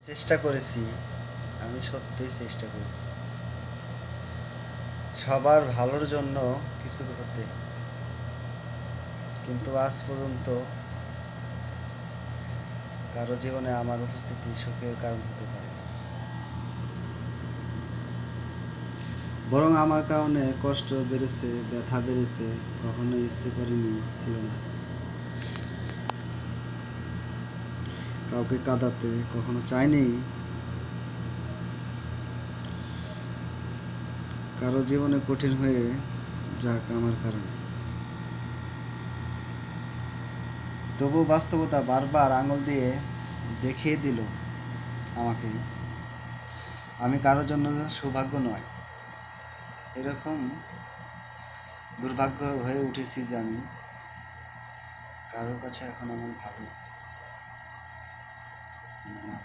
চেষ্টা করেছি, আমি সত্যিই চেষ্টা করেছি সবার ভালোর জন্য কিছু হতে, কিন্তু আজ পর্যন্ত কারো জীবনে আমার উপস্থিতি সুখের কারণ হতে পারে না, বরং আমার কারণে কষ্ট বেড়েছে, ব্যথা বেড়েছে। কখনো ইচ্ছে করিনি, ছিল না কাউকে কাঁদাতে, কখনো চাইনি কারো জীবনে কঠিন হয়ে যাক আমার কারণে। তবু বাস্তবতা বারবার আঙুল দিয়ে দেখিয়ে দিল আমাকে আমি কারোর জন্য সৌভাগ্য নয়। এরকম দুর্ভাগ্য হয়ে উঠেছি যে আমি কারোর কাছে এখন আমার ভালো না।